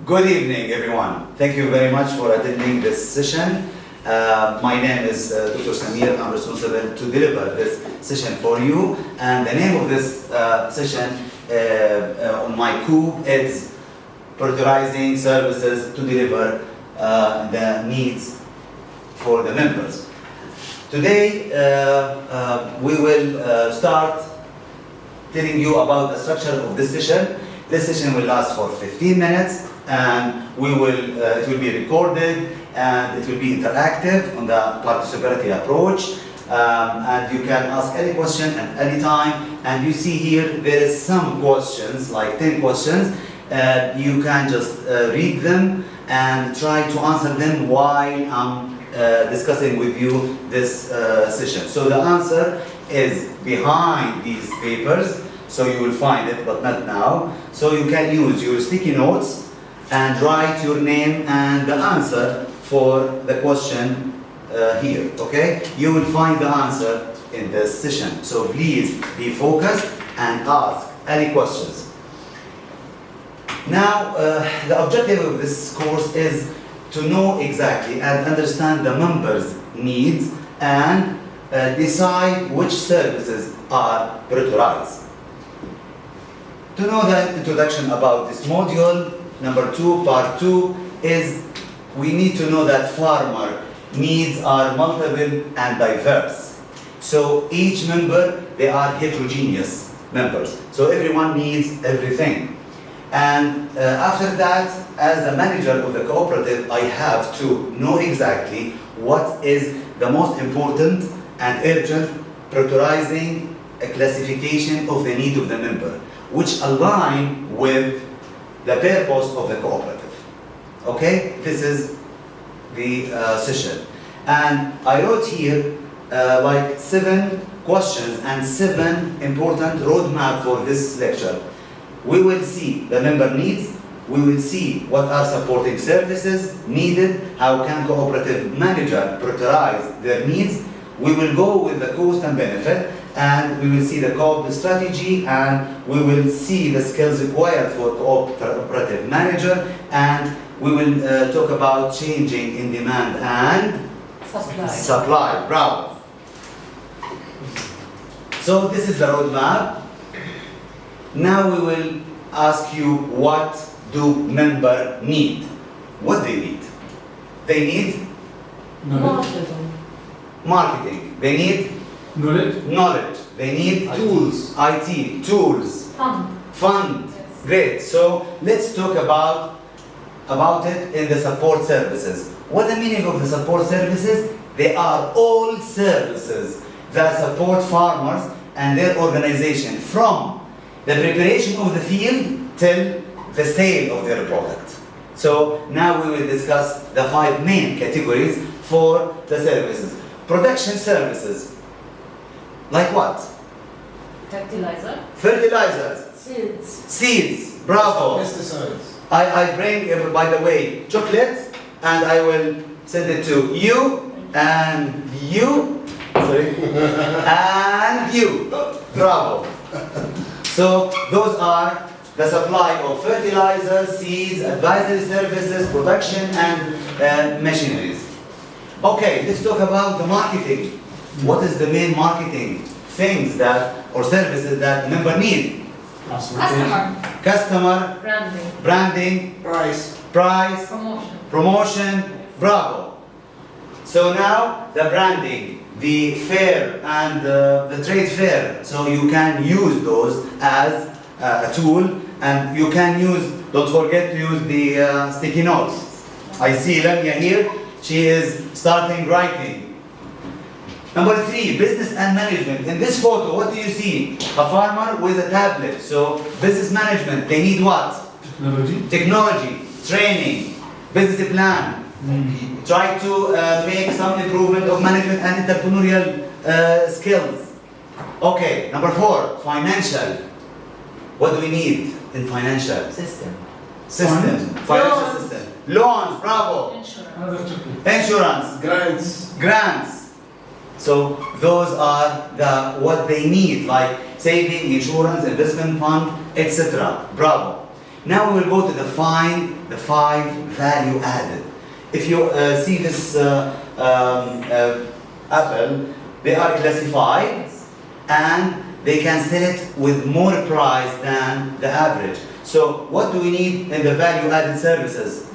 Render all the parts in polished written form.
Good evening, everyone. Thank you very much for attending this session. My name is Dr. Samir. I'm responsible to deliver this session for you. And the name of this session on MyCoop is Prioritizing Services to Deliver the Needs for the Members. Today, we will start telling you about the structure of this session. This session will last for 15 minutes. And it will be recorded and it will be interactive on the participatory approach. And you can ask any question at any time. And you see here, there is some questions, like 10 questions. You can just read them and try to answer them while I'm discussing with you this session. So the answer is behind these papers. So you will find it, but not now. So you can use your sticky notes and write your name and the answer for the question here, okay? You will find the answer in this session. So please be focused and ask any questions. Now, the objective of this course is to know exactly and understand the members' needs and decide which services are prioritized. To know the introduction about this module, Number 2, part 2, is we need to know that farmer needs are multiple and diverse. So each member, they are heterogeneous members. So everyone needs everything. And after that, as a manager of the cooperative, I have to know exactly what is the most important and urgent, prioritizing a classification of the need of the member, which align with the purpose of the cooperative. Okay, this is the session. And I wrote here like 7 questions and 7 important roadmap for this lecture. We will see the member needs, we will see what are supporting services needed, how can cooperative manager prioritize their needs, we will go with the cost and benefit, and we will see the coop strategy, and we will see the skills required for cooperative manager, and we will talk about changing in demand and supply. Bravo. So this is the roadmap. Now we will ask you, what do member need? What they need? They need marketing. They need knowledge. They need tools. IT tools. Fund. Yes. Great. So let's talk about it in the support services. What the meaning of the support services? They are all services that support farmers and their organization from the preparation of the field till the sale of their product. So now we will discuss the 5 main categories for the services. Production services. Like what? Fertilizers. Seeds. Bravo. Pesticides. I bring, by the way, chocolate, and I will send it to you and you. Sorry. And you. Bravo. So those are the supply of fertilizers, seeds, advisory services, production, and machineries. Okay, let's talk about the marketing. What is the main marketing things that or services that member need? Customer. Branding. Price. Promotion. Bravo. So now the branding, the fair and the trade fair. So you can use those as a tool, and you can use, don't forget to use the sticky notes. I see Lamia here. She is starting writing. Number 3, business and management. In this photo, what do you see? A farmer with a tablet. So business management, they need what? Technology, training, business plan. Try to make some improvement of management and entrepreneurial skills. Okay, number 4, financial. What do we need in financial? System. Financial system. Loans, bravo. Insurance. Grants. So those are what they need, like saving, insurance, investment fund, etc. Bravo. Now we will go to the five value added. If you see this apple, they are classified and they can sell it with more price than the average. So what do we need in the value added services?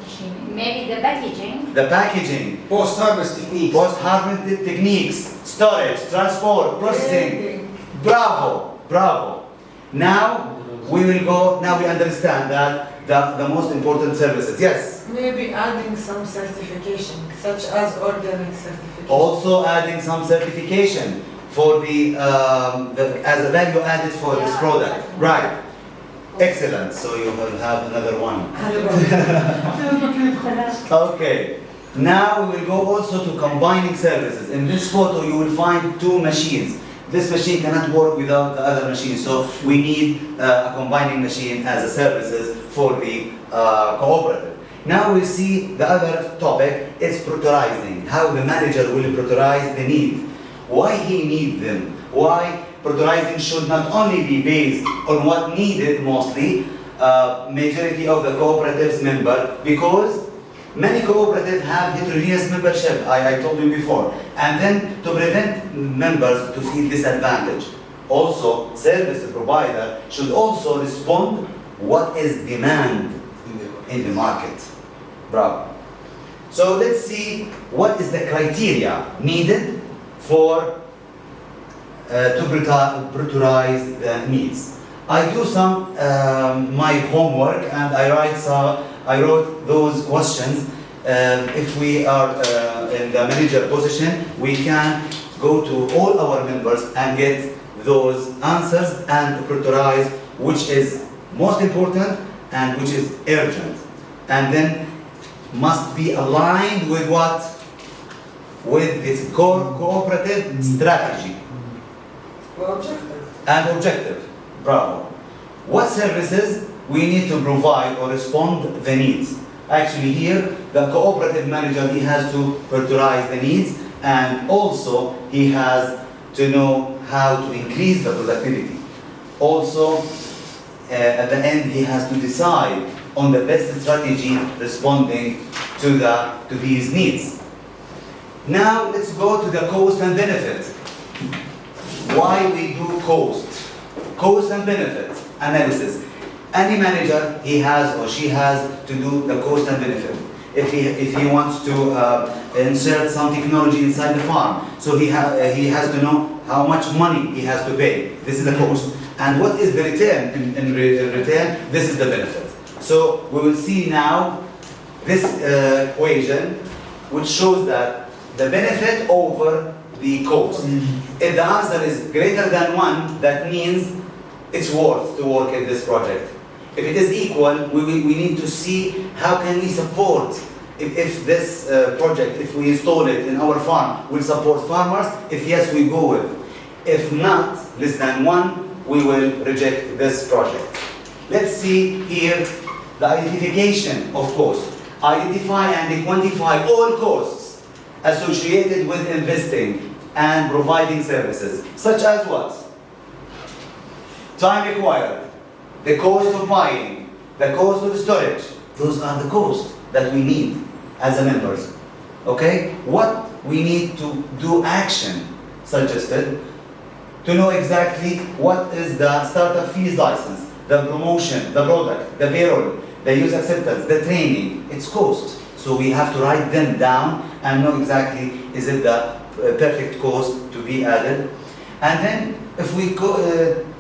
Maybe the packaging. The packaging. Post-harvest techniques. Post-harvest techniques, storage, transport, processing. Bravo, bravo. Now we will go, now we understand that the most important services. Yes? Maybe adding some certification, such as organic certification. Also adding some certification for as a value added for this product. Right. Excellent. So you will have another one. Okay. Now we will go also to combining services. In this photo you will find two machines. This machine cannot work without the other machine, so we need a combining machine as a services for the cooperative. Now we see the other topic is prioritizing, how the manager will prioritize the need. Why he needs them? Why prioritizing should not only be based on what needed mostly, majority of the cooperatives member, because many cooperatives have heterogeneous membership, I told you before, and then to prevent members to feel disadvantaged. Also, service provider should also respond what is demand in the market. Bravo. So let's see what is the criteria needed for to prioritize the needs. I do some my homework and I wrote those questions. If we are in the manager position, we can go to all our members and get those answers and prioritize which is most important and which is urgent. And then must be aligned with what? With this cooperative strategy. Objective. And objective. Bravo. What services we need to provide or respond the needs? Actually here, the cooperative manager, he has to prioritize the needs, and also he has to know how to increase the productivity. Also, at the end, he has to decide on the best strategy responding to these needs. Now let's go to the cost and benefit. Why we do cost and benefit analysis. Any manager, he has or she has to do the cost and benefit. If he wants to insert some technology inside the farm, so he has to know how much money he has to pay. This is the cost. And what is the return? In return, this is the benefit. So we will see now this equation, which shows that the benefit over the cost. If the answer is greater than 1, that means it's worth to work in this project. If it is equal, we need to see how can we support. If this project, if we install it in our farm, will support farmers. If yes, we go with. If not, less than 1, we will reject this project. Let's see here the identification of costs. Identify and quantify all costs associated with investing and providing services, such as what? Time required, the cost of buying, the cost of storage. Those are the costs that we need as members. Okay? What we need to do action suggested to know exactly what is the startup fees license, the promotion, the product, the payroll, the user acceptance, the training, it's cost. So we have to write them down and know exactly is it the perfect cost to be added. And then if we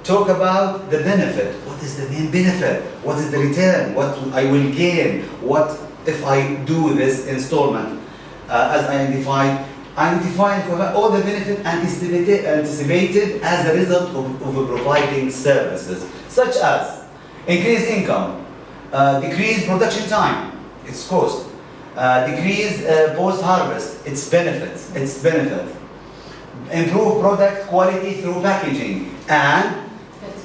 talk about the benefit, what is the main benefit? What is the return? What I will gain? What if I do this installment as I identified all the benefit anticipated as a result of providing services, such as increased income, decreased production time, its cost, decreased post-harvest, its benefit, improve product quality through packaging, and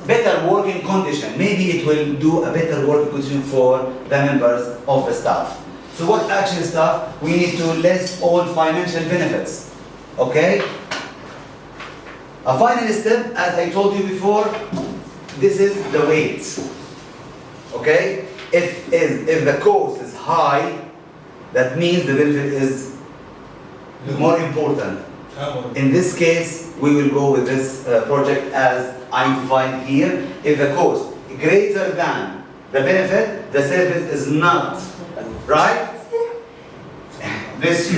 better working condition. Maybe it will do a better working condition for the members of the staff. So what action stuff? We need to list all financial benefits. Okay? A final step, as I told you before, this is the weight. Okay? If the cost is high, that means the benefit is more important. In this case, we will go with this project as identified here. If the cost greater than the benefit, the service is not, right? This.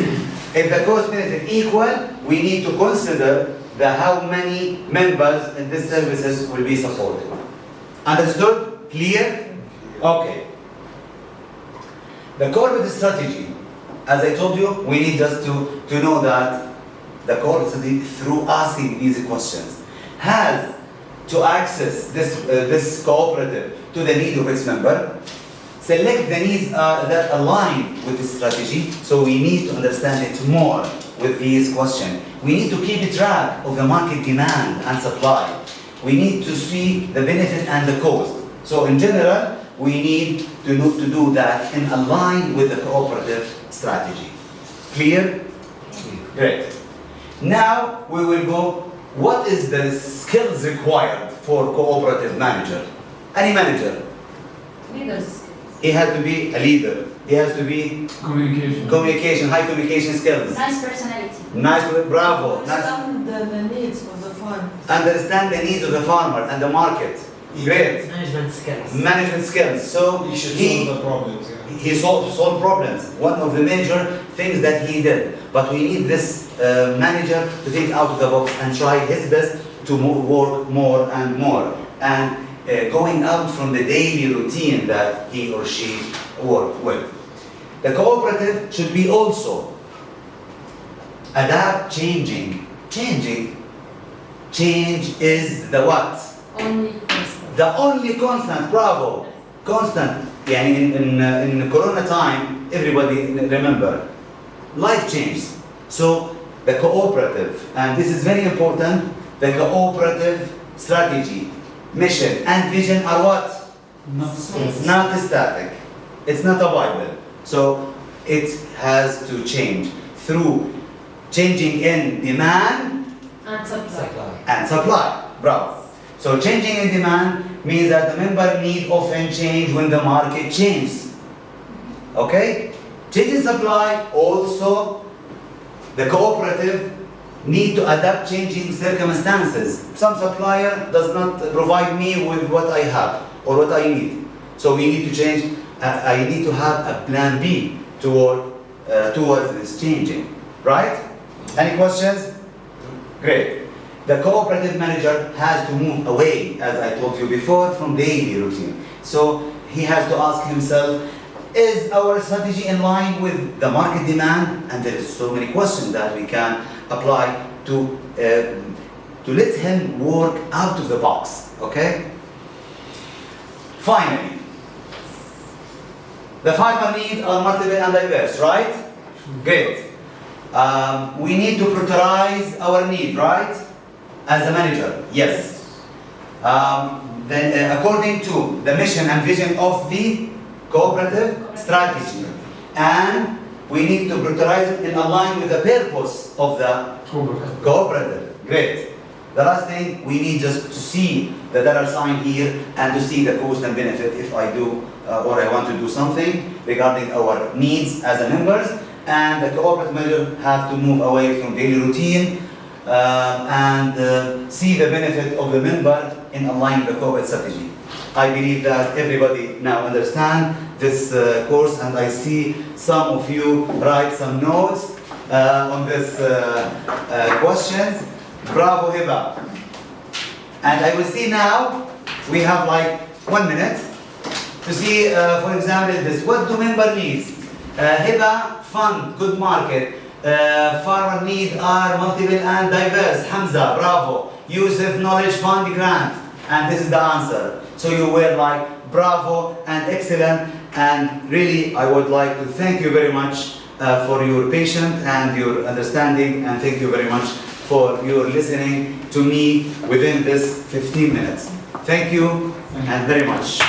If the cost benefit equal, we need to consider how many members in this services will be supported. Understood? Clear? Okay. The corporate strategy, as I told you, we need just to know that the corporate strategy, through asking these questions, has to access this cooperative to the need of its member, select the needs that align with the strategy, so we need to understand it more with these questions. We need to keep track of the market demand and supply. We need to see the benefit and the cost. So in general, we need to do that in align with the cooperative strategy. Clear? Great. Now we will go, what is the skills required for cooperative manager? Any manager. Leaders. He has to be a leader. He has to be communication, high communication skills. Nice personality. Nice, bravo. Nice. Understand the needs of the farm. Understand the needs of the farmer and the market. Great. Management skills. Management skills. So He should solve the problems. Yeah. he solved problems. One of the major things that he did. But we need this manager to think out of the box and try his best to work more and more. And going out from the daily routine that he or she work with. The cooperative should be also adapt, changing. Change is the what? Only constant. The only constant, bravo. Constant. Yani in Corona time, everybody remember, life changed. So the cooperative, and this is very important, the cooperative strategy, mission and vision are what? Not static. It's not a Bible. So it has to change through changing in demand And supply. Bravo. So changing in demand means that the member need often change when the market changes. Okay? Change in supply also, the cooperative need to adapt changing circumstances. Some supplier does not provide me with what I have or what I need. So we need to change. I need to have a plan B towards this changing. Right? Any questions? Great. The cooperative manager has to move away, as I told you before, from daily routine. So he has to ask himself, is our strategy in line with the market demand? And there is so many questions that we can apply to let him work out of the box. Okay? Finally, the farmer needs are multiple and diverse, right? Great. We need to prioritize our need, right? As a manager, yes. Then, according to the mission and vision of the cooperative strategy, and we need to prioritize it in line with the purpose of the cooperative. Great. The last thing, we need just to see the dollar sign here and to see the cost and benefit if I do or I want to do something regarding our needs as a members. And the cooperative manager have to move away from daily routine and see the benefit of the member in aligning the cooperative strategy. I believe that everybody now understand this course, and I see some of you write some notes on this questions. Bravo, Hiba. And I will see now, we have like 1 minute to see, for example, this. What do member needs? Hiba, fund, good market. Farmer need are multiple and diverse. Hamza, bravo. Yusuf, knowledge fund grant. And this is the answer. So you were like, bravo and excellent. And really, I would like to thank you very much for your patience and your understanding. And thank you very much for your listening to me within this 15 minutes. Thank you and very much.